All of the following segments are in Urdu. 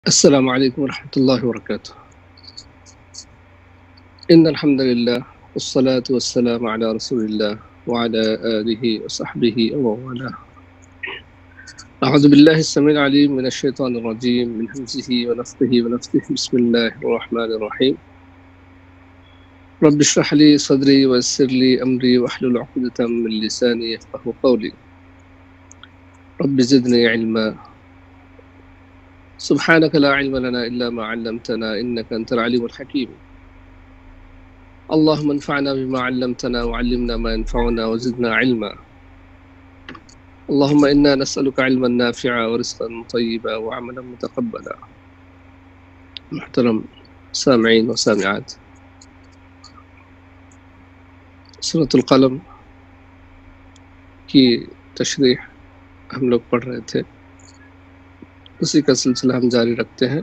السلام عليكم ورحمة الله وبركاته. إن الحمد لله والصلاة والسلام على رسول الله وعلى آله وصحبه ومن والاه. أعوذ بالله السميع العليم من الشيطان الرجيم من همزه ونفخه ونفثه. بسم الله الرحمن الرحيم. رب اشرح لي صدري ويسر لي أمري واحلل عقدة من لساني يفقهوا قولي. رب زدني علما. سبحانك لا علم لنا إلا ما علمتنا إنك أنت العليم الحكيم. اللهم انفعنا بما علمتنا وعلمنا ما ينفعنا وزدنا علما. اللهم إنا نسألك علما نافعا ورزقا طيبا وعملا متقبلا. محترم سامعين وسامعات، سورة القلم کی تشریح ہم لوگ پڑھ رہے تھے، اسی کا سلسلہ ہم جاری رکھتے ہیں۔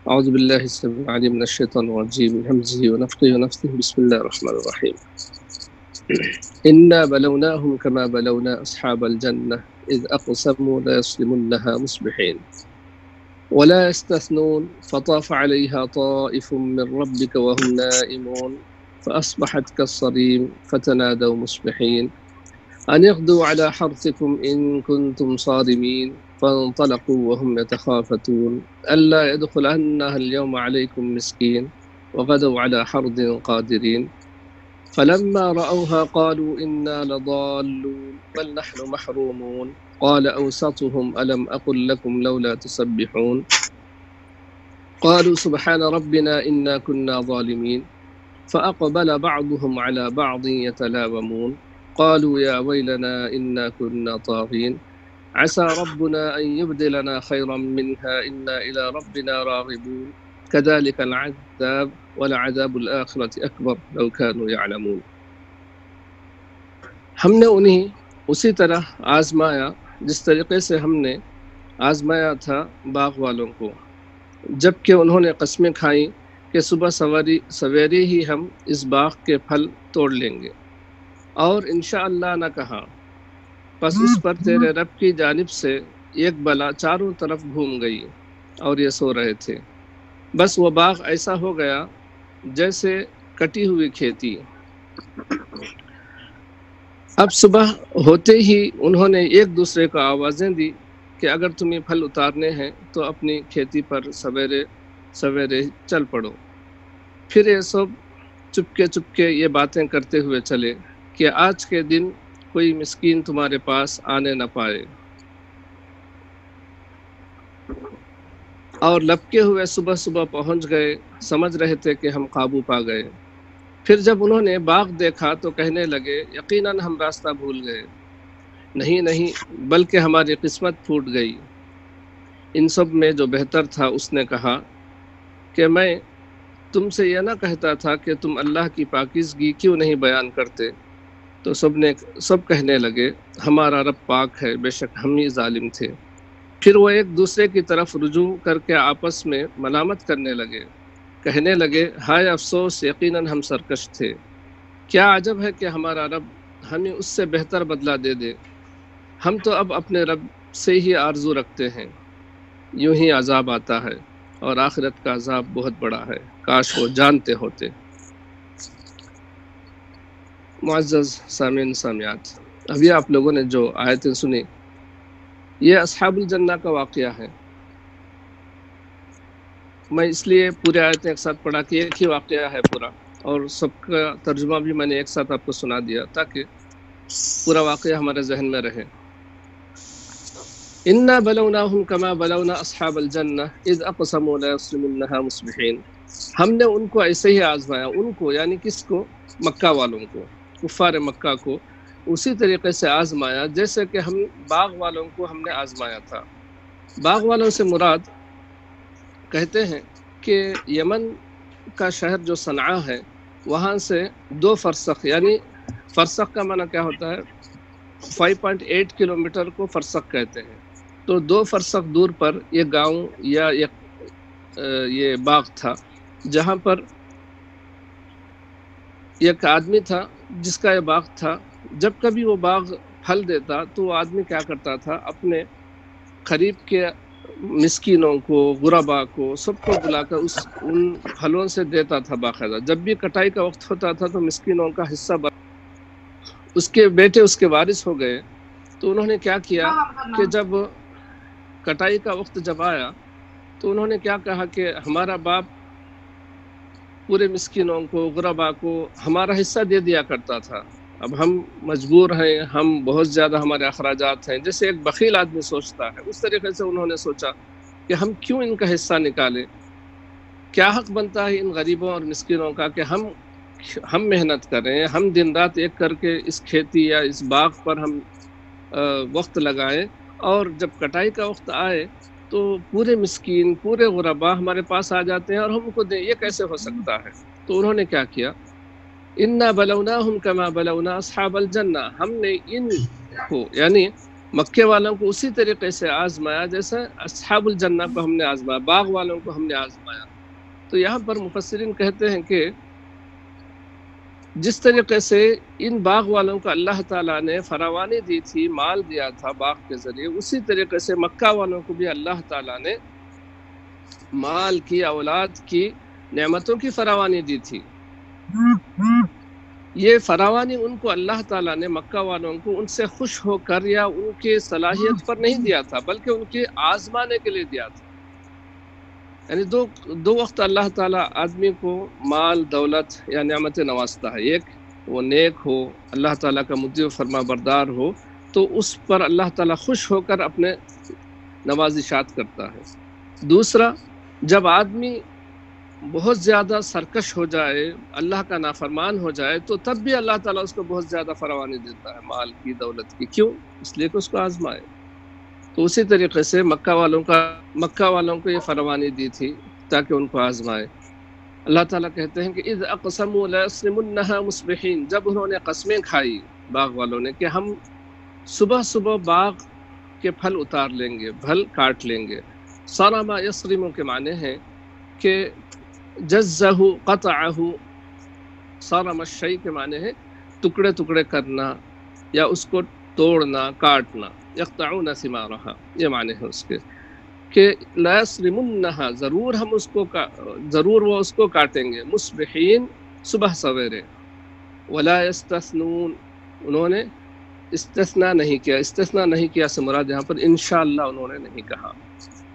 اعوذ باللہ السمیع العلیم من الشیطان الرجیم من همزه ونفخه ونفثه. بسم الله الرحمن الرحیم. إنا بلوناهم كما بلونا أصحاب الجنة إذ أقسموا ليصرمنها مصبحين ولا يستثنون فطاف عليها طائف من ربك وهم نائمون فأصبحت كالصريم فتنادوا مصبحين أن يغدوا على حرثكم إن كنتم صارمين فانطلقوا وهم يتخافتون ألا يدخلنها اليوم عليكم مسكين وغدوا على حرد قادرين فلما رأوها قالوا إنا لضالون بل نحن محرومون قال أوسطهم ألم أقل لكم لولا تسبحون قالوا سبحان ربنا إنا كنا ظالمين فأقبل بعضهم على بعض يتلاومون قالوا يا ويلنا إنا كنا طاغين عسى ربنا أن يبدلنا خيرا منها إنا إلى ربنا راغبون كذلك العذاب ولعذاب الآخرة أكبر لو كانوا يعلمون۔ ہم نے انہیں اسی طرح آزمایا جس طریقے سے ہم نے آزمایا تھا باغ والوں کو، جبکہ انہوں نے قسمیں کھائیں کہ صبح سویرے ہی ہم اس باغ کے پھل توڑ لیں گے، اور انشاءاللہ نہ کہا۔ پس اس پر تیرے رب کی جانب سے ایک بلا چاروں طرف گھوم گئی اور یہ سو رہے تھے۔ بس وہ باغ ایسا ہو گیا جیسے کٹی ہوئی کھیتی۔ اب صبح ہوتے ہی انہوں نے ایک دوسرے کو آوازیں دی کہ اگر تمہیں پھل اتارنے ہیں تو اپنی کھیتی پر سویرے سویرے چل پڑو۔ پھر یہ سب چپکے یہ باتیں کرتے ہوئے چلے کہ آج کے دن کوئی مسکین تمہارے پاس آنے نہ پائے، اور لپکے ہوئے صبح پہنچ گئے، سمجھ رہے تھے کہ ہم قابو پا گئے۔ پھر جب انہوں نے باغ دیکھا تو کہنے لگے یقیناً ہم راستہ بھول گئے، نہیں بلکہ ہماری قسمت پھوٹ گئی۔ ان سب میں جو بہتر تھا اس نے کہا کہ میں تم سے یہ نہ کہتا تھا کہ تم اللہ کی پاکیزگی کیوں نہیں بیان کرتے؟ تو سب کہنے لگے ہمارا رب پاک ہے، بے شک ہم ہی ظالم تھے۔ پھر وہ ایک دوسرے کی طرف رجوع کر کے آپس میں ملامت کرنے لگے، کہنے لگے ہائے افسوس، یقیناً ہم سرکش تھے۔ کیا عجب ہے کہ ہمارا رب ہمیں اس سے بہتر بدلہ دے دے۔ ہم تو اب اپنے رب سے ہی آرزو رکھتے ہیں، یوں ہی عذاب آتا ہے اور آخرت کا عذاب بہت بڑا ہے، کاش وہ جانتے ہوتے۔ معزز سامعین سامعات، ابھی آپ لوگوں نے جو آیتیں سنی یہ اصحاب الجنہ کا واقعہ ہے۔ میں اس لیے پورے آیتیں ایک ساتھ پڑھا کہ ایک ہی واقعہ ہے پورا، اور سب کا ترجمہ بھی میں نے ایک ساتھ آپ کو سنا دیا تاکہ پورا واقعہ ہمارے ذہن میں رہے۔ انا بلوناہم کما بلونا اصحاب الجنہ اذ اقسموا لیصرمنها مصبحین۔ ہم نے ان کو ایسے ہی آزمایا، ان کو یعنی کس کو؟ مکہ والوں کو، کفار مکہ کو اسی طریقے سے آزمایا جیسے کہ ہم باغ والوں کو ہم نے آزمایا تھا۔ باغ والوں سے مراد کہتے ہیں کہ یمن کا شہر جو صنعاء ہے وہاں سے 2 فرسخ، یعنی فرسخ کا معنی کیا ہوتا ہے؟ 5.8 کلومیٹر کو فرسخ کہتے ہیں۔ تو 2 فرسخ دور پر یہ گاؤں یا یہ باغ تھا جہاں پر ایک آدمی تھا جس کا یہ باغ تھا۔ جب کبھی وہ باغ پھل دیتا تو وہ آدمی کیا کرتا تھا، اپنے قریب کے مسکینوں کو، غربا کو، سب کو بلا کر ان پھلوں سے دیتا تھا باقاعدہ. جب بھی کٹائی کا وقت ہوتا تھا تو مسکینوں کا حصہ اس کے بیٹے اس کے وارث ہو گئے. تو انہوں نے کیا کیا کہ جب کٹائی کا وقت جب آیا تو انہوں نے کیا کہا کہ ہمارا باپ پورے مسکینوں کو، غربا کو ہمارا حصہ دے دیا کرتا تھا، اب ہم مجبور ہیں، ہم بہت زیادہ ہمارے اخراجات ہیں، جیسے ایک بخیل آدمی سوچتا ہے اس طریقے سے انہوں نے سوچا کہ ہم کیوں ان کا حصہ نکالیں، کیا حق بنتا ہے ان غریبوں اور مسکینوں کا کہ ہم محنت کریں، ہم دن رات ایک کر کے اس کھیتی یا اس باغ پر ہم وقت لگائیں، اور جب کٹائی کا وقت آئے تو پورے مسکین، پورے غربا ہمارے پاس آ جاتے ہیں اور ہم ان کو دیں، یہ کیسے ہو سکتا ہے؟ تو انہوں نے کیا کیا، انا بلوناہم کما بلونا اصحاب الجنہ، ہم نے ان کو یعنی مکے والوں کو اسی طریقے سے آزمایا جیسے اصحاب الجنہ کو ہم نے آزمایا، باغ والوں کو ہم نے آزمایا. تو یہاں پر مفسرین کہتے ہیں کہ جس طریقے سے ان باغ والوں کو اللہ تعالیٰ نے فراوانی دی تھی، مال دیا تھا باغ کے ذریعے، اسی طریقے سے مکہ والوں کو بھی اللہ تعالیٰ نے مال کی، اولاد کی، نعمتوں کی فراوانی دی تھی. یہ فراوانی ان کو اللہ تعالیٰ نے مکہ والوں کو ان سے خوش ہو کر یا ان کے صلاحیت پر نہیں دیا تھا، بلکہ ان کے آزمانے کے لیے دیا تھا. یعنی دو وقت اللہ تعالیٰ آدمی کو مال، دولت یا نعمت نوازتا ہے. ایک وہ نیک ہو، اللہ تعالیٰ کا مطیع و فرما بردار ہو تو اس پر اللہ تعالیٰ خوش ہو کر اپنے نوازشات کرتا ہے. دوسرا، جب آدمی بہت زیادہ سرکش ہو جائے، اللہ کا نافرمان ہو جائے، تو تب بھی اللہ تعالیٰ اس کو بہت زیادہ فراوانی دیتا ہے مال کی، دولت کی. کیوں؟ اس لیے کہ اس کو آزمائے. تو اسی طریقے سے مکہ والوں کو یہ فراوانی دی تھی تاکہ ان کو آزمائے. اللہ تعالیٰ کہتے ہیں کہ اذ اقسموا لیصرمنها مصبحین، جب انہوں نے قسمیں کھائی باغ والوں نے کہ ہم صبح صبح باغ کے پھل اتار لیں گے، پھل کاٹ لیں گے. صرم یصرم کے معنی ہیں کہ جزہ قطعہ، صرم الشیء کے معنی ہے ٹکڑے ٹکڑے کرنا یا اس کو توڑنا، کاٹنا. یقطعون ثمارها، یہ معنی ہے اس کے کہ لا یصرمنها، ضرور وہ اس کو کاٹیں گے، مصبحین، صبح سویرے. ولا یستثنون، انہوں نے استثناء نہیں کیا سے مراد یہاں پر انشاءاللہ انہوں نے نہیں کہا،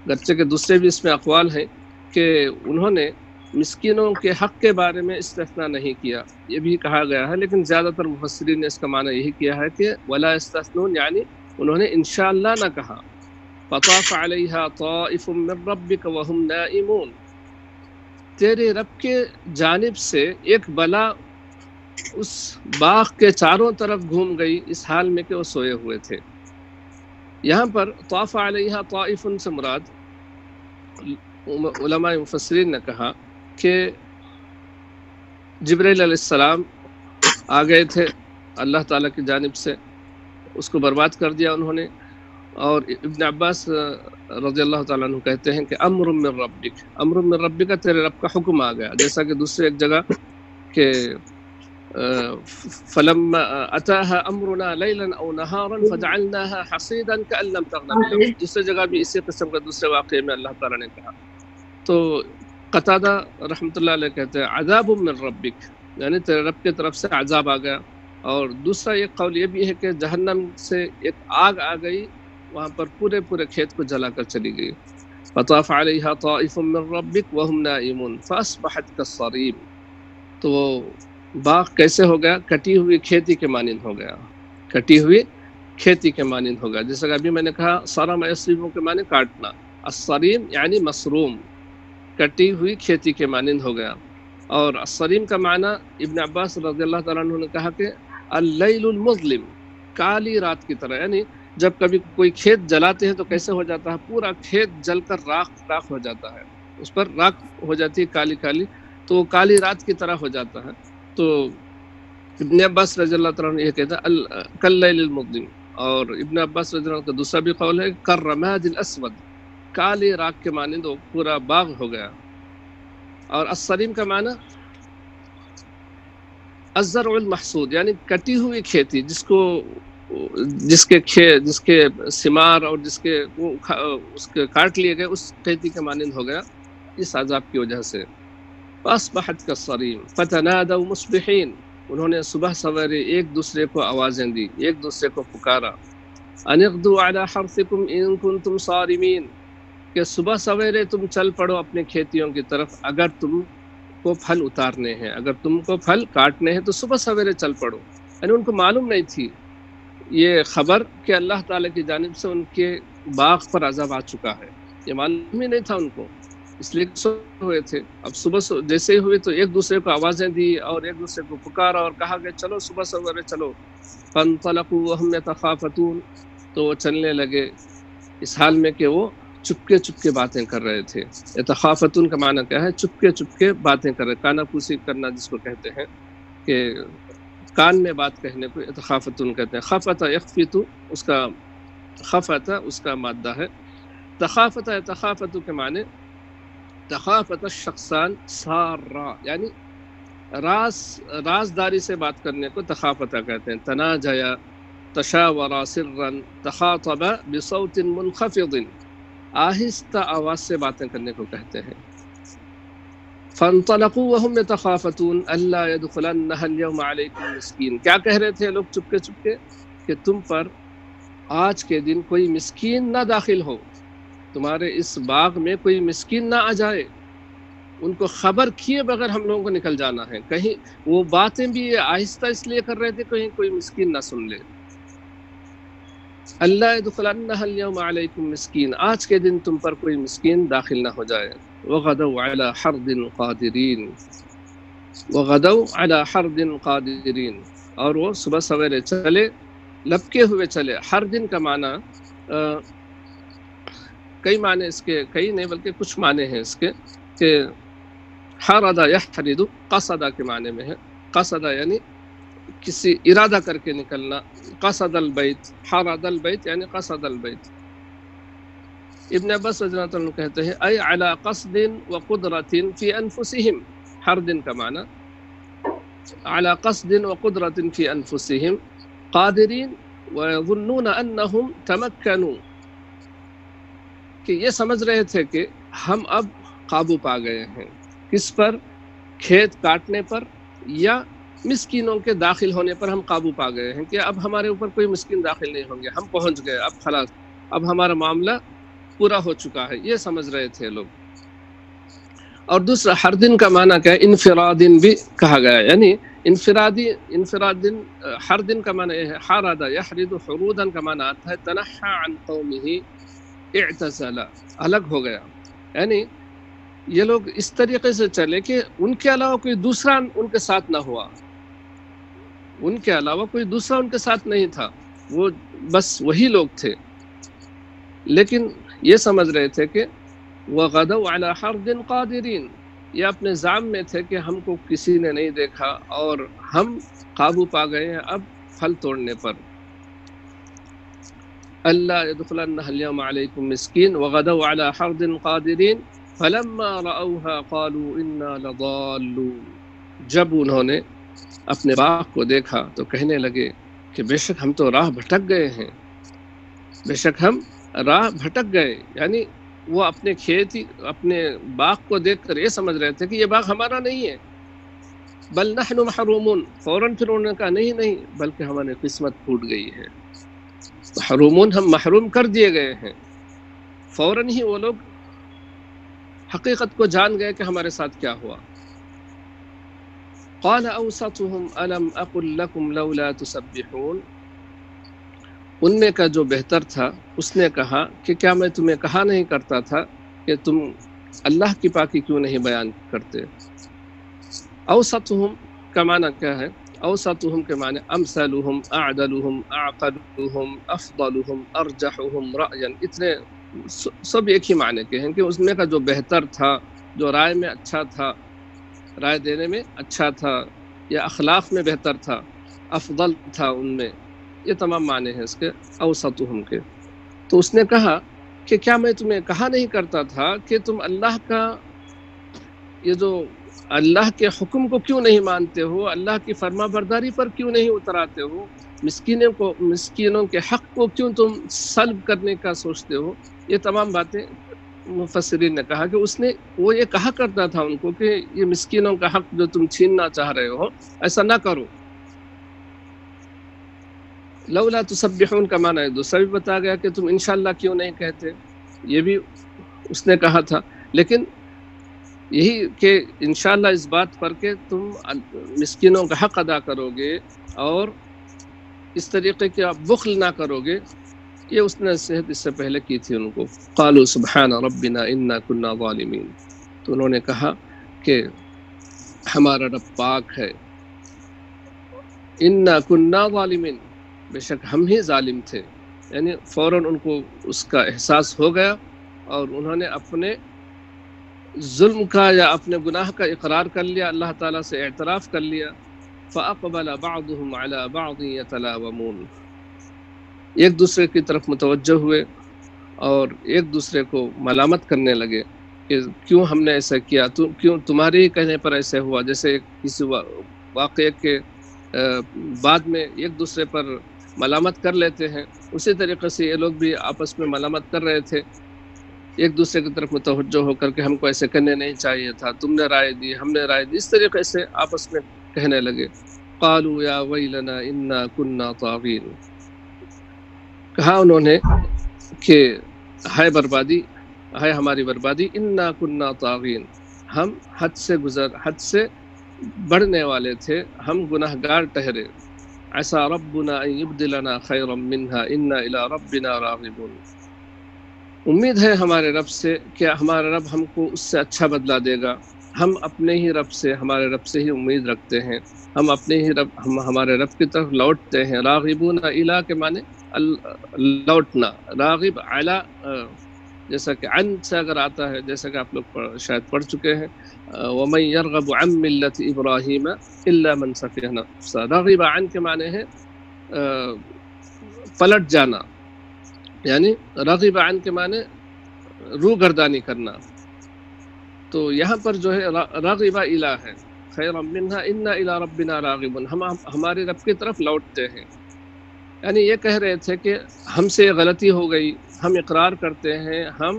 گرچہ کہ دوسرے بھی اس میں اقوال ہیں کہ انہوں نے مسکینوں کے حق کے بارے میں استثناء نہیں کیا، یہ بھی کہا گیا ہے، لیکن زیادہ تر مفسرین نے اس کا معنی یہی کیا ہے کہ ولا یستثنون، یعنی انہوں نے انشاءاللہ نہ کہا. فطاف علیہا طائف من ربک وہم نائمون، تیرے رب کے جانب سے ایک بلا اس باغ کے چاروں طرف گھوم گئی اس حال میں کہ وہ سوئے ہوئے تھے. یہاں پر طاف علیہا طائف سے مراد علماء مفسرین نے کہا کہ جبرائیل علیہ السلام آ گئے تھے اللہ تعالیٰ کی جانب سے، اس کو برباد کر دیا انہوں نے. اور ابن عباس رضی اللہ تعالیٰ عنہ کہتے ہیں کہ امر من ربک، تیرے رب کا حکم آ گیا، جیسا کہ دوسرے ایک جگہ کہ فلما اتاها امرنا لیلا او نہارا فجعلناها حصیدا کأن لم تغن بالامس، دوسری جگہ بھی اسی قسم کا دوسرے واقعے میں اللہ تعالیٰ نے کہا. تو قتادہ رحمۃ اللہ علیہ کہتے ہیں عذاب من ربک، یعنی تیرے رب کی طرف سے عذاب آ گیا. اور دوسرا ایک قول یہ بھی ہے کہ جہنم سے ایک آگ آ گئی، وہاں پر پورے کھیت کو جلا کر چلی گئی. فطاف علیہا طائف من ربک وہم نائمون فاصبحت کالصریم، تو وہ باغ کیسے ہو گیا؟ کٹی ہوئی کھیتی کے مانند ہو گیا، کٹی ہوئی کھیتی کے مانند ہو گیا. جیسا کہ ابھی میں نے کہا صرم یصرم کے معنی کاٹنا، الصریم یعنی مسروم، کٹی ہوئی کھیتی کے مانند ہو گیا. اور الصریم کا معنی ابن عباس رضی اللہ تعالیٰ عنہ نے کہا کہ اللیل المظلم، کالی رات کی طرح. یعنی جب کبھی کوئی کھیت جلاتے ہیں تو کیسے ہو جاتا ہے؟ پورا کھیت جل کر راکھ ہو جاتا ہے، اس پر راکھ ہو جاتی ہے کالی کالی، تو کالی رات کی طرح ہو جاتا ہے. تو ابن عباس رضی اللہ تعالیٰ عنہ یہ کہتا ہے کاللیل المظلم. اور ابن عباس رضی اللہ عنہ کا دوسرا بھی قول ہے کالرماد الاسود، کالی راکھ کے مانند وہ پورا باغ ہو گیا. اور الصریم کا معنی الزرع المحصود، یعنی کٹی ہوئی کھیتی جس کو جس کے ثمار اور جس کے اس کے کاٹ لیے گئے اس قحطی کے مانند ہو گیا اس عذاب کی وجہ سے۔ فاصبحت کالصریم فتنادوا مصبحین، انہوں نے صبح سویرے ایک دوسرے کو آوازیں دی، ایک دوسرے کو پکارا، ان اغدوا علی حرثکم ان کنتم صارمین، کہ صبح سویرے تم چل پڑو اپنے کھیتیوں کی طرف اگر تم کو پھل اتارنے ہیں، اگر تم کو پھل کاٹنے ہیں تو صبح سویرے چل پڑو۔ یعنی ان کو معلوم نہیں تھی یہ خبر کہ اللہ تعالیٰ کی جانب سے ان کے باغ پر عذاب آ چکا ہے، یہ معلوم ہی نہیں تھا ان کو، اس لیے ہوئے تھے۔ اب صبح جیسے ہی ہوئے تو ایک دوسرے کو آوازیں دی اور ایک دوسرے کو پکارا اور کہا کہ چلو صبح سویرے چلو۔ فانطلقوا وهم يتخافتون، تو وہ چلنے لگے اس حال میں کہ وہ چپکے چپکے باتیں کر رہے تھے۔ یتخافتون کا معنی کیا ہے؟ چپکے چپکے باتیں کر رہے، کانا پوسی کرنا جس کو کہتے ہیں، کہ کان میں بات کہنے کو یتخافتون کہتے ہیں۔ خفت یخفت، اس کا خفت اس کا مادہ ہے۔ تخافت یتخافت کے معنی تخافت الشخصان سارا، یعنی رازداری سے بات کرنے کو تخافت کہتے ہیں۔ تناجیا تشاورا سرا تخاطبا بصوت منخفض، آہستہ آواز سے باتیں کرنے کو کہتے ہیں۔ فانطلقوا وهم يتخافتون الا يدخلنها اليوم عليكم مسكين، کیا کہہ رہے تھے لوگ چپکے چپکے؟ کہ تم پر آج کے دن کوئی مسکین نہ داخل ہو، تمہارے اس باغ میں کوئی مسکین نہ آ جائے۔ ان کو خبر کیے بغیر ہم لوگوں کو نکل جانا ہے، کہیں وہ باتیں بھی آہستہ اس لیے کر رہے تھے کہیں کوئی مسکین نہ سن لے۔ اللہ يدخلنها اليوم علیکم مسکین، آج کے دن تم پر کوئی مسکین داخل نہ ہو جائے۔ وغدوا على حرد قادرین، وغدوا على حرد قادرین، اور وہ صبح سویرے چلے، لپکے ہوئے چلے۔ حردن کا معنی کئی معنی اس کے، کئی نہیں بلکہ کچھ معنی ہیں اس کے، کہ حرد یحرد قصد کے معنی میں ہے۔ قصد یعنی کسی ارادہ کر کے نکلنا، قصد البیت، حرد البیت یعنی قصد البیت۔ ابن عباس رضی اللہ عنہ کہتے ہیں اے علی قصد وقدرت فی انفسہم، حردن کا معنی علی قصد وقدرت فی انفسہم قادرین ويظنون انہم تمکنوا، کہ یہ سمجھ رہے تھے کہ ہم اب قابو پا گئے ہیں، کس پر؟ کھیت کاٹنے پر یا مسکینوں کے داخل ہونے پر ہم قابو پا گئے ہیں، کہ اب ہمارے اوپر کوئی مسکین داخل نہیں ہوں گے، ہم پہنچ گئے، اب خلاص اب ہمارا معاملہ پورا ہو چکا ہے، یہ سمجھ رہے تھے لوگ۔ اور دوسرا حردن کا معنی کیا ہے؟ انفرادن بھی کہا گیا ہے، یعنی انفرادن، حردن کا معنی ہے حرد یحرد، حرودن کا معنی آتا ہے تنحى عن قومه اعتزل، الگ ہو گیا، یعنی یہ لوگ اس طریقے سے چلے کہ ان کے علاوہ کوئی دوسرا ان کے ساتھ نہ ہوا، ان کے علاوہ کوئی دوسرا ان کے ساتھ نہیں تھا، وہ بس وہی لوگ تھے، لیکن یہ سمجھ رہے تھے کہ وغدوا علی حرد قادرین، یہ اپنے زعم میں تھے کہ ہم کو کسی نے نہیں دیکھا اور ہم قابو پا گئے ہیں اب پھل توڑنے پر۔ اللہ يدخلنها اليوم علیکم مسکین وغدوا علی حرد قادرین فلما رأوها قالوا انا لضالون، جب انہوں نے اپنے باغ کو دیکھا تو کہنے لگے کہ بے شک ہم تو راہ بھٹک گئے ہیں، بے شک ہم راہ بھٹک گئے، یعنی وہ اپنے کھیت اپنے باغ کو دیکھ کر یہ سمجھ رہے تھے کہ یہ باغ ہمارا نہیں ہے، بل نحن محرومون، فوراً پھر انہوں نے کہا نہیں بلکہ ہماری قسمت پھوٹ گئی ہے، محرومون ہم محروم کر دیے گئے ہیں۔ فوراً ہی وہ لوگ حقیقت کو جان گئے کہ ہمارے ساتھ کیا ہوا۔ قال اوسطهم الم اقل لكم لولا تسبحون، ان میں کا جو بہتر تھا اس نے کہا کہ کیا میں تمہیں کہا نہیں کرتا تھا کہ تم اللہ کی پاکی کیوں نہیں بیان کرتے۔ اوسطهم کا معنی کیا ہے؟ اوسطهم کے معنی امثلهم، اعدلهم، اعقلهم، افضلهم، ارجحهم رأیا، اتنے سب ایک ہی معنی کے ہیں کہ اس میں کا جو بہتر تھا، جو رائے میں اچھا تھا، رائے دینے میں اچھا تھا، یا اخلاق میں بہتر تھا، افضل تھا ان میں، یہ تمام معنی ہیں اس کے اوسطهم کے۔ تو اس نے کہا کہ کیا میں تمہیں کہا نہیں کرتا تھا کہ تم اللہ کا یہ جو اللہ کے حکم کو کیوں نہیں مانتے ہو، اللہ کی فرما برداری پر کیوں نہیں اتراتے ہو، مسکینوں کے حق کو کیوں تم سلب کرنے کا سوچتے ہو، یہ تمام باتیں مفسرین نے کہا کہ اس نے وہ یہ کہا کرتا تھا ان کو کہ یہ مسکینوں کا حق جو تم چھیننا چاہ رہے ہو ایسا نہ کرو۔ لولا تسبحون کا معنی ہے دوسرا بھی بتا گیا کہ تم انشاءاللہ کیوں نہیں کہتے، یہ بھی اس نے کہا تھا، لیکن یہی کہ انشاءاللہ اس بات پر کہ تم مسکینوں کا حق ادا کرو گے اور اس طریقے کے آپ بخل نہ کرو گے، یہ اس نے نصیحت اس سے پہلے کی تھی ان کو۔ قالوا سبحان ربنا انا كنا ظالمین، تو انہوں نے کہا کہ ہمارا رب پاک ہے، انا كنا ظالمین، بے شک ہم ہی ظالم تھے، یعنی فوراً ان کو اس کا احساس ہو گیا اور انہوں نے اپنے ظلم کا یا اپنے گناہ کا اقرار کر لیا، اللہ تعالیٰ سے اعتراف کر لیا۔ فَأَقْبَلَ بَعْضُهُمْ عَلَى بَعْضٍ يَتَلَاوَمُونَ، ایک دوسرے کی طرف متوجہ ہوئے اور ایک دوسرے کو ملامت کرنے لگے کہ کیوں ہم نے ایسا کیا، کیوں تمہارے ہی کہنے پر ایسے ہوا، جیسے کسی واقعے کے بعد میں ایک دوسرے پر ملامت کر لیتے ہیں، اسی طریقے سے یہ لوگ بھی آپس میں ملامت کر رہے تھے، ایک دوسرے کی طرف متوجہ ہو کر کے ہم کو ایسے کرنے نہیں چاہیے تھا، تم نے رائے دی، ہم نے رائے دی، اس طریقے سے آپس میں کہنے لگے۔ قالوا یا ویلنا انا كنا طاغین، کہا انہوں نے کہ ہائے بربادی، ہائے ہماری بربادی، انا كنا طاغین، ہم حد سے بڑھنے والے تھے، ہم گناہگار ٹھہرے۔ عسى ربنا ان يبدلنا خيرا منها انا الى ربنا راغبون، امید ہے ہمارے رب سے کہ ہمارا رب ہم کو اس سے اچھا بدلہ دے گا، ہم اپنے ہی رب سے، ہمارے رب سے ہی امید رکھتے ہیں، ہم اپنے ہی رب، ہم ہمارے رب کی طرف لوٹتے ہیں۔ راغبون الی کے معنی لوٹنا، راغب علی جیسا کہ عن سے اگر آتا ہے، جیسا کہ آپ لوگ شاید پڑھ چکے ہیں، وَمَن يَرْغَبُ عَن مِّلَّةِ إِبْرَاهِيمَ إِلَّا مَن سَفِهَ نَفْسَهُ، راغب عن کے معنی ہے پلٹ جانا، یعنی راغب عن کے معنی روگردانی کرنا، تو یہاں پر جو ہے راغب الی ہے، خیرا منہا انا الی ربنا راغبون، ہم ہمارے رب کی طرف لوٹتے ہیں، یعنی یہ کہہ رہے تھے کہ ہم سے غلطی ہو گئی، ہم اقرار کرتے ہیں، ہم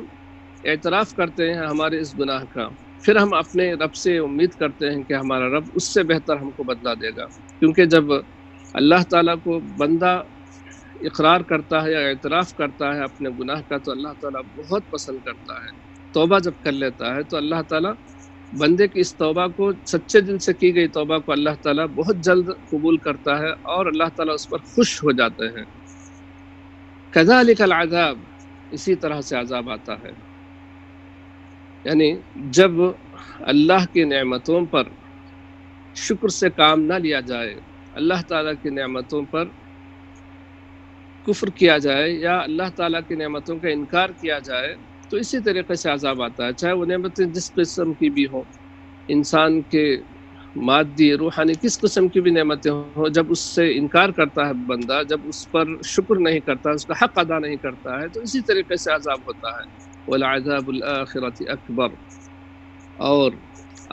اعتراف کرتے ہیں ہمارے اس گناہ کا، پھر ہم اپنے رب سے امید کرتے ہیں کہ ہمارا رب اس سے بہتر ہم کو بدلہ دے گا، کیونکہ جب اللہ تعالیٰ کو بندہ اقرار کرتا ہے یا اعتراف کرتا ہے اپنے گناہ کا تو اللہ تعالیٰ بہت پسند کرتا ہے، توبہ جب کر لیتا ہے تو اللہ تعالیٰ بندے کی اس توبہ کو، سچے دل سے کی گئی توبہ کو اللہ تعالیٰ بہت جلد قبول کرتا ہے اور اللہ تعالیٰ اس پر خوش ہو جاتے ہیں۔ کذالک العذاب، اسی طرح سے عذاب آتا ہے، یعنی جب اللہ کی نعمتوں پر شکر سے کام نہ لیا جائے، اللہ تعالیٰ کی نعمتوں پر کفر کیا جائے یا اللہ تعالیٰ کی نعمتوں کا انکار کیا جائے تو اسی طریقے سے عذاب آتا ہے، چاہے وہ نعمتیں جس قسم کی بھی ہوں، انسان کے مادی روحانی کس قسم کی بھی نعمتیں ہوں، جب اس سے انکار کرتا ہے بندہ، جب اس پر شکر نہیں کرتا، اس کا حق ادا نہیں کرتا ہے تو اسی طریقے سے عذاب ہوتا ہے۔ وَالْعَذَابُ الْآخِرَةِ أَكْبَرُ، اور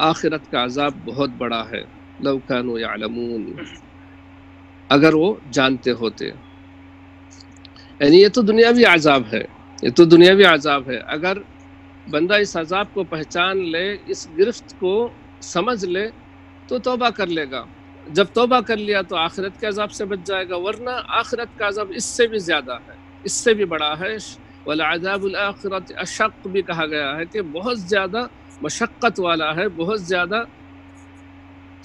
آخرت کا عذاب بہت بڑا ہے، لَوْ كَانُوا يَعْلَمُونَ، اگر وہ جانتے ہوتے، یعنی یہ تو دنیاوی عذاب ہے، یہ تو دنیاوی عذاب ہے، اگر بندہ اس عذاب کو پہچان لے، اس گرفت کو سمجھ لے تو توبہ کر لے گا، جب توبہ کر لیا تو آخرت کے عذاب سے بچ جائے گا، ورنہ آخرت کا عذاب اس سے بھی زیادہ ہے، اس سے بھی بڑا ہے۔ وَالْعَذَابُ الْآخِرَةِ أَشَقُّ بھی کہا گیا ہے کہ بہت زیادہ مشقت والا ہے، بہت زیادہ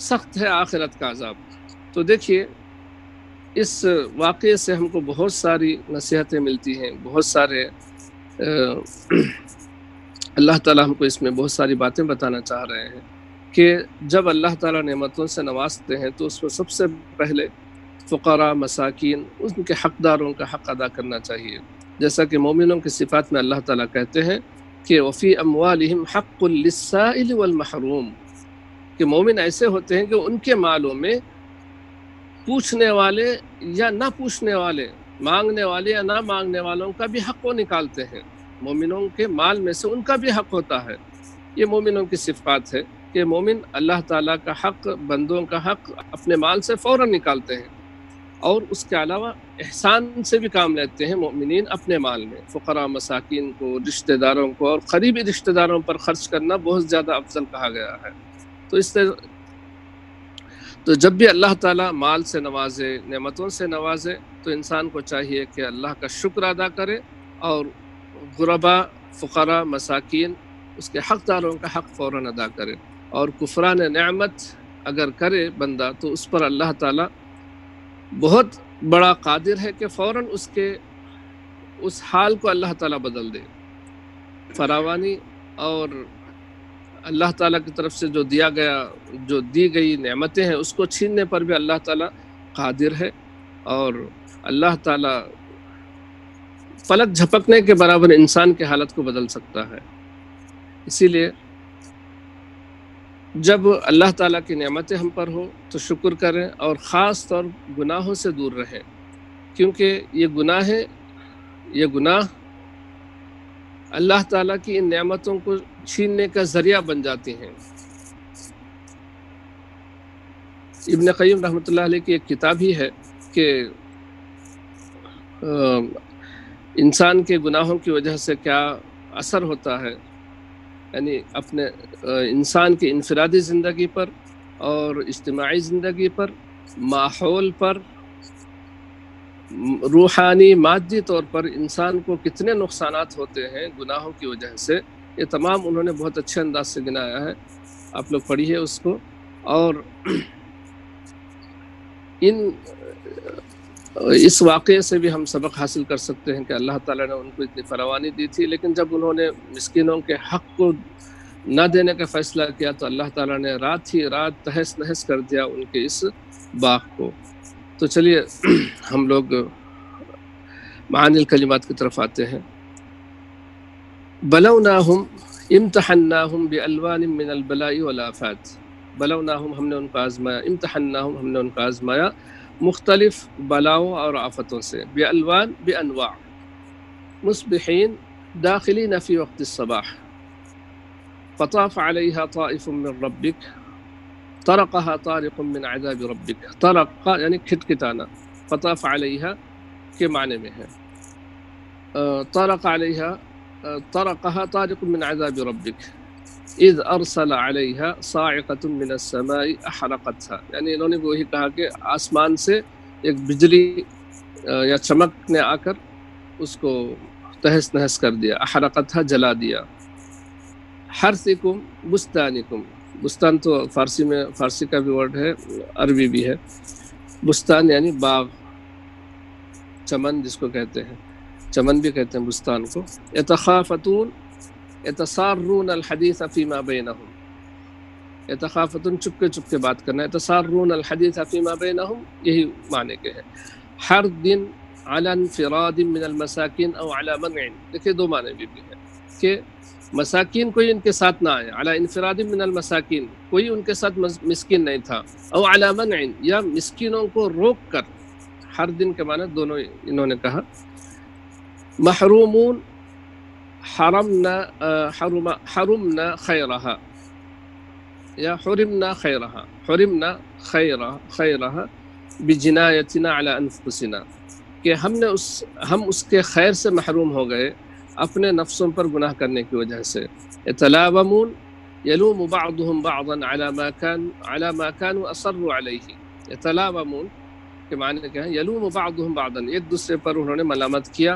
سخت ہے آخرت کا عذاب۔ تو دیکھیے اس واقعے سے ہم کو بہت ساری نصیحتیں ملتی ہیں، بہت سارے اللہ تعالیٰ ہم کو اس میں بہت ساری باتیں بتانا چاہ رہے ہیں کہ جب اللہ تعالیٰ نعمتوں سے نوازتے ہیں تو اس میں سب سے پہلے فقراء، مساکین، ان کے حقداروں کا حق ادا کرنا چاہیے، جیسا کہ مومنوں کی صفات میں اللہ تعالیٰ کہتے ہیں کہ وَفِي أَمْوَالِهِمْ حَقٌّ لِلسَّائِلِ وَالْمَحْرُومِ، کہ مومن ایسے ہوتے ہیں کہ ان کے مالوں میں پوچھنے والے یا نہ پوچھنے والے، مانگنے والے یا نہ مانگنے والوں کا بھی حق وہ نکالتے ہیں، مومنوں کے مال میں سے ان کا بھی حق ہوتا ہے، یہ مومنوں کی صفات ہے۔ کہ مومن اللہ تعالیٰ کا حق، بندوں کا حق اپنے مال سے فوراً نکالتے ہیں، اور اس کے علاوہ احسان سے بھی کام لیتے ہیں مومنین اپنے مال میں۔ فقراء، مساکین کو، رشتہ داروں کو اور قریبی رشتہ داروں پر خرچ کرنا بہت زیادہ افضل کہا گیا ہے۔ تو جب بھی اللہ تعالیٰ مال سے نوازے، نعمتوں سے نوازے، تو انسان کو چاہیے کہ اللہ کا شکر ادا کرے اور غرباء، فقراء، مساکین، اس کے حقداروں کا حق فوراً ادا کرے۔ اور کفران نعمت اگر کرے بندہ تو اس پر اللہ تعالیٰ بہت بڑا قادر ہے کہ فوراً اس حال کو اللہ تعالیٰ بدل دے۔ فراوانی اور اللہ تعالیٰ کی طرف سے جو دی گئی نعمتیں ہیں اس کو چھیننے پر بھی اللہ تعالیٰ قادر ہے، اور اللہ تعالیٰ پلک جھپکنے کے برابر انسان کی حالت کو بدل سکتا ہے۔ اسی لیے جب اللہ تعالیٰ کی نعمتیں ہم پر ہو تو شکر کریں، اور خاص طور گناہوں سے دور رہیں، کیونکہ یہ گناہ اللہ تعالیٰ کی ان نعمتوں کو چھیننے کا ذریعہ بن جاتی ہیں۔ ابن قیم رحمۃ اللہ علیہ کی ایک کتاب ہی ہے کہ انسان کے گناہوں کی وجہ سے کیا اثر ہوتا ہے، یعنی اپنے انسان کی انفرادی زندگی پر اور اجتماعی زندگی پر، ماحول پر، روحانی مادی طور پر انسان کو کتنے نقصانات ہوتے ہیں گناہوں کی وجہ سے۔ یہ تمام انہوں نے بہت اچھے انداز سے گنایا ہے، آپ لوگ پڑھیے اس کو۔ اور اس واقعے سے بھی ہم سبق حاصل کر سکتے ہیں کہ اللہ تعالیٰ نے ان کو اتنی فراوانی دی تھی، لیکن جب انہوں نے مسکینوں کے حق کو نہ دینے کا فیصلہ کیا تو اللہ تعالیٰ نے رات ہی رات تہس نہس کر دیا ان کے اس باغ کو۔ تو چلیے ہم لوگ معانی الکلمات کی طرف آتے ہیں۔ بلوناہم امتحناہم بالوان من البلاء والآفات، بلوناہم ہم نے ان کو آزمایا، امتحناہم ہم نے ان کو آزمایا مختلف بلاؤں اور آفتوں سے، بالوان بانواع، مصبحین داخلین فی وقت الصباح، فطاف علیہا طائف من ربک، طرقها طارق من عذاب ربک، طرق یعنی کھٹکھٹانا، فطاف علیہا کے معنی میں ہے، طرق علیہا، طرقها طارق من عذاب ربک اذ ارسل علیہا صاعقۃ من السماء احرقتها، یعنی انہوں نے وہی کہا کہ آسمان سے ایک بجلی یا چمک نے آ کر اس کو تہس نہس کر دیا، احرقتها جلا دیا۔ حرثکم بستانکم، بستان تو فارسی کا بھی ورڈ ہے، عربی بھی ہے۔ بستان یعنی باغ، چمن جس کو کہتے ہیں، چمن بھی کہتے ہیں بستان کو۔ یتخافتون یتسارون الحدیث فیما بینہم، یتخافتون چپکے چپکے بات کرنا، یتسارون الحدیث فیما بینہم یہی معنی کے ہے۔ ہر دن علی انفراد من المساکین او علی منع، دیکھیں دو معنی بھی ہے کہ مساکین کوئی ان کے ساتھ نہ آئے، علی انفراد من المساکین کوئی ان کے ساتھ مسکین نہیں تھا، او علی منع یا مسکینوں کو روک کر، ہر دن کے معنی دونوں انہوں نے کہا۔ محرومون حرمنا خیرہا یا حرمنا خیرہا، حرمنا خیرہا بجنایتنا علی انفسنا، کہ ہم اس کے خیر سے محروم ہو گئے اپنے نفسوں پر گناہ کرنے کی وجہ سے۔ یتلاومون یلوم بعضهم بعضا علی ما كانوا اصروا علیہ، یتلاومون کے معنی کیا ہے، یلوم بعضهم بعضا، ایک دوسرے پر انہوں نے ملامت کیا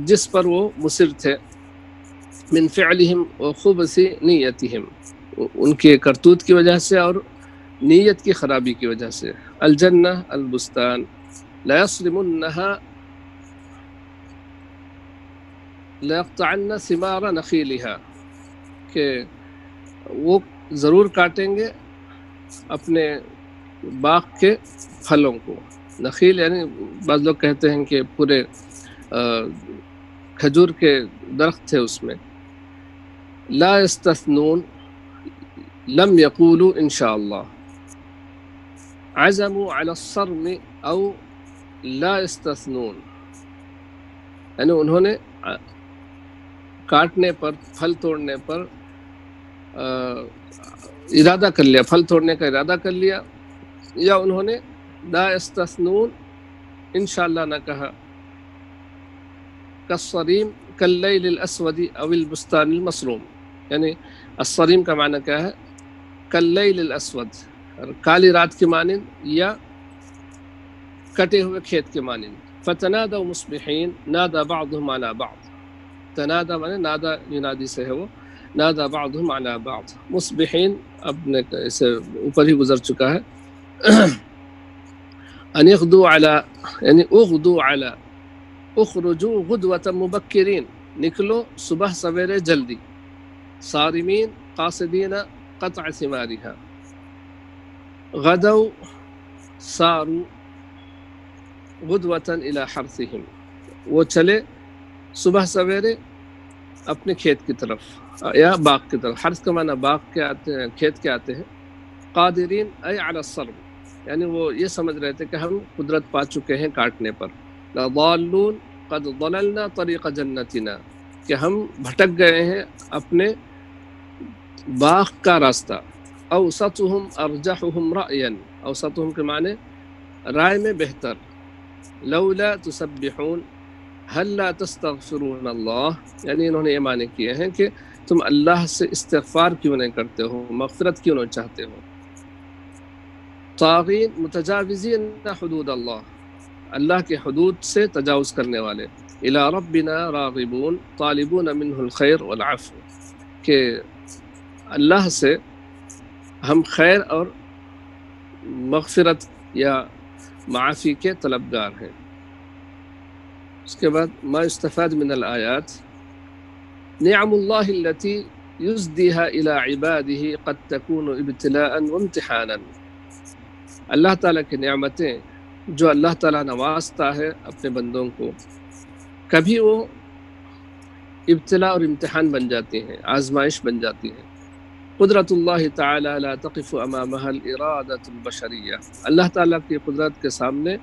جس پر وہ مصر تھے، من فعلہم وخبث نیتہم، ان کے کرتوت کی وجہ سے اور نیت کی خرابی کی وجہ سے۔ الجنہ البستان لا یصرمنہا لَيَقْطَعَنَّ ثِمَارَ نَخِيلِهَا، کہ وہ ضرور کاٹیں گے اپنے باغ کے پھلوں کو۔ نخیل یعنی بعض لوگ کہتے ہیں کہ پورے کھجور کے درخت تھے اس میں۔ لا يستثنون لم يقولوا انشاءاللہ، عزموا على الصرم او لا يستثنون، یعنی انہوں نے کاٹنے پر، پھل توڑنے پر ارادہ کر لیا، پھل توڑنے کا ارادہ کر لیا، یا انہوں نے لا یستثنون انشاءاللہ نہ کہا، کالصریم کاللیل الاسود او البستان المسروم، یعنی الصریم کا معنی کیا ہے؟ کاللیل الاسود، کالی رات کے مانند یا کٹے ہوئے کھیت کے مانند۔ فتنادوا مصبحین نادى بعضهم على بعض، تنادى معنی نادا ینادی سے ہے وہ، نادى بعضهم على بعض، مصبحین اپنے اسے اوپر ہی گزر چکا ہے، ان اغدوا على یعنی اغدوا على، اخرجوا غدوة مبکرین، نکلو صبح سویرے جلدی، صارمین قاصدین قطع ثمارها، غدوا ساروا غدوة الى حرثهم، وہ چلے صبح سویرے اپنے کھیت کی طرف یا باغ کی طرف، حرث کا معنی باغ کے آتے ہیں، کھیت کے آتے ہیں، قادرین ای علی الصرم، یعنی وہ یہ سمجھ رہے تھے کہ ہم قدرت پا چکے ہیں کاٹنے پر، لضالون قد ضللنا طریق جنتنا، کہ ہم بھٹک گئے ہیں اپنے باغ کا راستہ، اوسطہم ارجحہم رأیا، اوسطہم کے معنی رائے میں بہتر، لولا تسبحون هل لا تستغفرون اللہ، یعنی انہوں نے یہ معنی کیے ہیں کہ تم اللہ سے استغفار کیوں نہیں کرتے ہو، مغفرت کیوں نہیں چاہتے ہو، طاغین متجاوزین حدود اللہ، اللہ کے حدود سے تجاوز کرنے والے، الی ربنا راغبون طالبون منہ الخیر والعفو، کہ اللہ سے ہم خیر اور مغفرت یا معافی کے طلبگار ہیں۔ اس کے بعد ما یستفاد من الآیات، نعم اللہ التي یزدیها الى عباده قد تكون ابتلاء وامتحانا، اللہ تعالیٰ کی نعمتیں جو اللہ تعالیٰ نوازتا ہے اپنے بندوں کو، کبھی وہ ابتلاء اور امتحان بن جاتی ہیں، آزمائش بن جاتی ہیں۔ قدرت اللہ تعالی لا تقف امامها الارادۃ البشریہ، اللہ تعالیٰ کی قدرت کے سامنے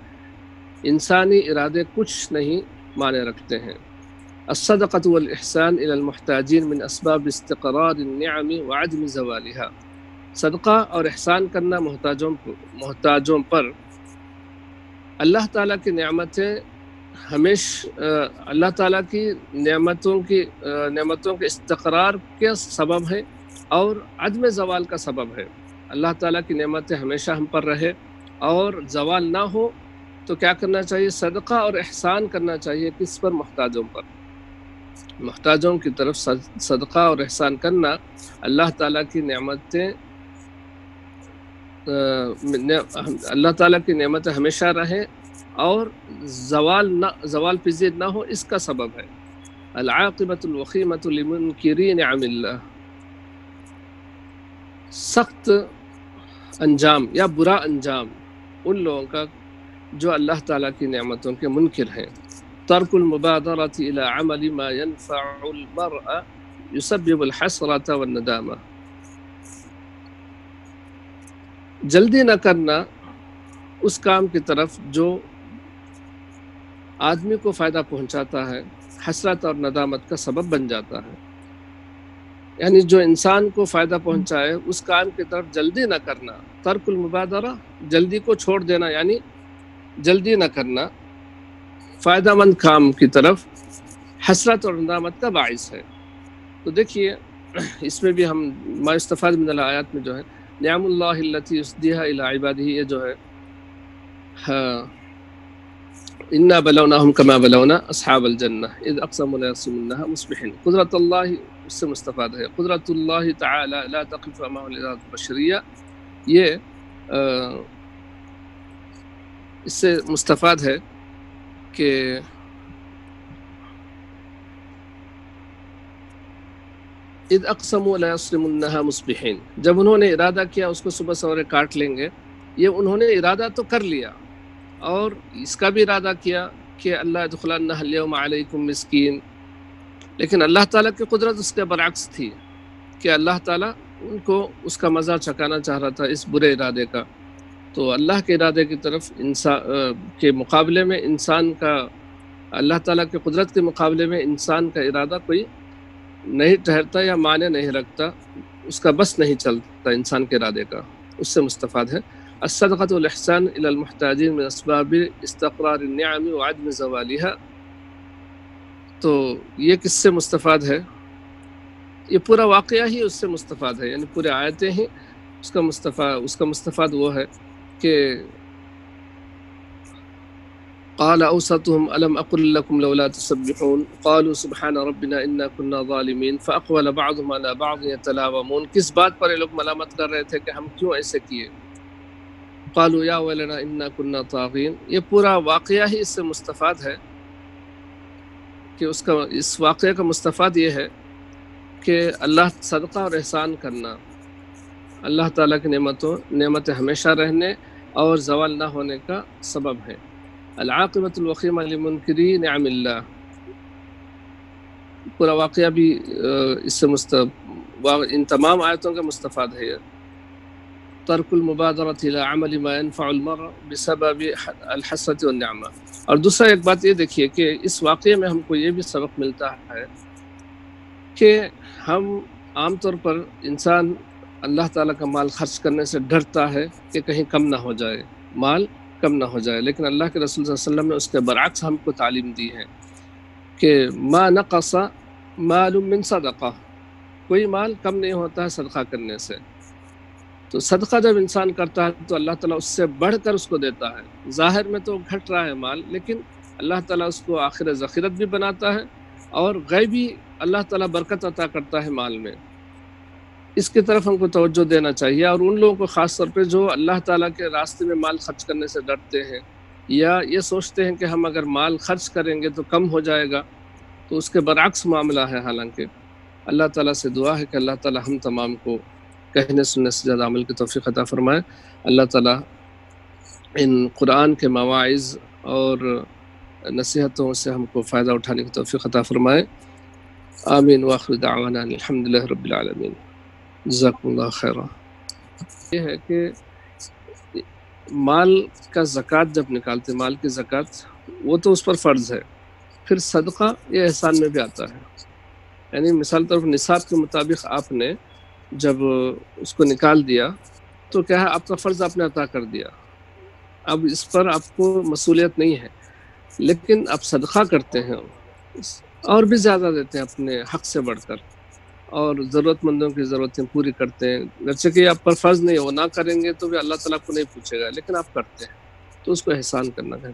انسانی ارادے کچھ نہیں مانے رکھتے ہیں۔ الصدقۃ والاحسان الی المحتاجین من اسباب استقرار النعم وعدم زوالها، صدقہ اور احسان کرنا محتاجوں پر اللہ تعالیٰ کی نعمتیں اللہ تعالیٰ کی نعمتوں کے استقرار کے سبب ہے اور عدم زوال کا سبب ہے۔ اللہ تعالیٰ کی نعمتیں ہمیشہ ہم پر رہے اور زوال نہ ہو تو کیا کرنا چاہیے؟ صدقہ اور احسان کرنا چاہیے۔ کس پر؟ محتاجوں پر، محتاجوں کی طرف صدقہ اور احسان کرنا اللہ تعالیٰ کی نعمتیں اللہ تعالیٰ کی نعمتیں ہمیشہ رہیں اور زوال پذیر نہ ہو، اس کا سبب ہے۔ العاقبۃ الوخیمۃ لمنکری نعم اللہ، سخت انجام یا برا انجام ان لوگوں کا جو اللہ تعالیٰ کی نعمتوں کے منکر ہیں۔ ترک المبادرۃ الی عمل ما ينفع المرء یسبب الحسرۃ والندامہ، جلدی نہ کرنا اس کام کی طرف جو آدمی کو فائدہ پہنچاتا ہے، حسرت اور ندامت کا سبب بن جاتا ہے۔ یعنی جو انسان کو فائدہ پہنچائے اس کام کی طرف جلدی نہ کرنا، ترک المبادرہ جلدی کو چھوڑ دینا، یعنی جلدی نہ کرنا فائدہ مند کام کی طرف حسرت اور ندامت کا باعث ہے۔ تو دیکھیے اس میں بھی ہم ما یستفاد من الآیات میں جو ہے نعم اللہ التی یسدیها الی عبادہ، یہ جو ہے انا بلوناہم کما بلونا اصحاب الجنہ اذ اقسموا لیصرمنها مصبحین، قدرت اللہ اس سے مستفاد ہے۔ قدرت اللہ تعالی لا تقف امام الارادۃ البشریہ، یہ اس سے مستفاد ہے کہ اذ اقسموا لیصرمنها مصبحین، جب انہوں نے ارادہ کیا اس کو صبح سویرے کاٹ لیں گے، یہ انہوں نے ارادہ تو کر لیا اور اس کا بھی ارادہ کیا کہ اللہ ادخلنها اليوم علیکم مسکین، لیکن اللہ تعالیٰ کی قدرت اس کے برعکس تھی کہ اللہ تعالیٰ ان کو اس کا مزہ چکانا چاہ رہا تھا اس برے ارادے کا۔ تو اللہ کے ارادے کی طرف انسان کے مقابلے میں انسان کا، اللہ تعالیٰ کی قدرت کے مقابلے میں انسان کا ارادہ کوئی نہیں ٹھہرتا یا معنی نہیں رکھتا، اس کا بس نہیں چلتا انسان کے ارادے کا، اس سے مستفاد ہے۔ الصدقۃ والاحسان الی المحتاجین من اسباب استقرار النعم وعدم زوالها، تو یہ کس سے مستفاد ہے؟ یہ پورا واقعہ ہی اس سے مستفاد ہے، یعنی پورے آیتیں ہی اس کا مستفاد وہ ہے کہ قال اوسطهم الم اقل لكم لولا تسبحون قالوا سبحان ربنا انا كنا ظالمین فاقبل بعضهم على بعض يتلاومون، کس بات پر یہ لوگ ملامت کر رہے تھے کہ ہم کیوں ایسے کیے؟ قالوا یا ویلنا انا كنا طاغین، یہ پورا واقعہ ہی اس سے مستفاد ہے کہ اس واقعے کا مستفاد یہ ہے کہ اللہ صدقہ اور احسان کرنا اللہ تعالیٰ کی نعمتیں ہمیشہ رہنے اور زوال نہ ہونے کا سبب ہے۔ العاقبۃ الوخیمہ لمنکری نعم اللہ، پورا واقعہ بھی اس سے ان تمام آیتوں کا مستفاد ہے۔ ترک المبادرۃ الی عمل ما ينفع المرء بسبب الحسرۃ والنعمہ۔ اور دوسرا ایک بات یہ دیکھیے کہ اس واقعے میں ہم کو یہ بھی سبق ملتا ہے کہ ہم عام طور پر انسان اللہ تعالیٰ کا مال خرچ کرنے سے ڈرتا ہے کہ کہیں کم نہ ہو جائے، مال کم نہ ہو جائے، لیکن اللہ کے رسول صلی اللہ علیہ وسلم نے اس کے برعکس ہم کو تعلیم دی ہے کہ ما نقص مال من صدقہ، کوئی مال کم نہیں ہوتا ہے صدقہ کرنے سے۔ تو صدقہ جب انسان کرتا ہے تو اللہ تعالیٰ اس سے بڑھ کر اس کو دیتا ہے، ظاہر میں تو گھٹ رہا ہے مال، لیکن اللہ تعالیٰ اس کو آخر ذخیرت بھی بناتا ہے اور غیبی اللہ تعالیٰ برکت عطا کرتا ہے مال میں۔ اس کی طرف ہم کو توجہ دینا چاہیے، اور ان لوگوں کو خاص طور پہ جو اللہ تعالیٰ کے راستے میں مال خرچ کرنے سے ڈرتے ہیں یا یہ سوچتے ہیں کہ ہم اگر مال خرچ کریں گے تو کم ہو جائے گا، تو اس کے برعکس معاملہ ہے۔ حالانکہ اللہ تعالیٰ سے دعا ہے کہ اللہ تعالیٰ ہم تمام کو کہنے سننے سے زیادہ عمل کی توفیق عطا فرمائے۔ اللہ تعالیٰ ان قرآن کے مواعظ اور نصیحتوں سے ہم کو فائدہ اٹھانے کی توفیق عطا فرمائے۔ آمین وآخر دعوانا الحمدللہ رب العالمین۔ جزاکم اللہ خیرہ۔ یہ ہے کہ مال کا زکوٰۃ جب نکالتے، مال کی زکوٰۃ وہ تو اس پر فرض ہے، پھر صدقہ یہ احسان میں بھی آتا ہے۔ یعنی مثال طور پر نصاب کے مطابق آپ نے جب اس کو نکال دیا تو کیا ہے، آپ کا فرض آپ نے عطا کر دیا، اب اس پر آپ کو مسئولیت نہیں ہے، لیکن آپ صدقہ کرتے ہیں اور بھی زیادہ دیتے ہیں اپنے حق سے بڑھ کر، اور ضرورت مندوں کی ضرورتیں پوری کرتے ہیں، گرچہ کہ آپ پر فرض نہیں ہے، وہ نہ کریں گے تو بھی اللہ تعالیٰ کو نہیں پوچھے گا، لیکن آپ کرتے ہیں تو اس کو احسان کرنا ہے۔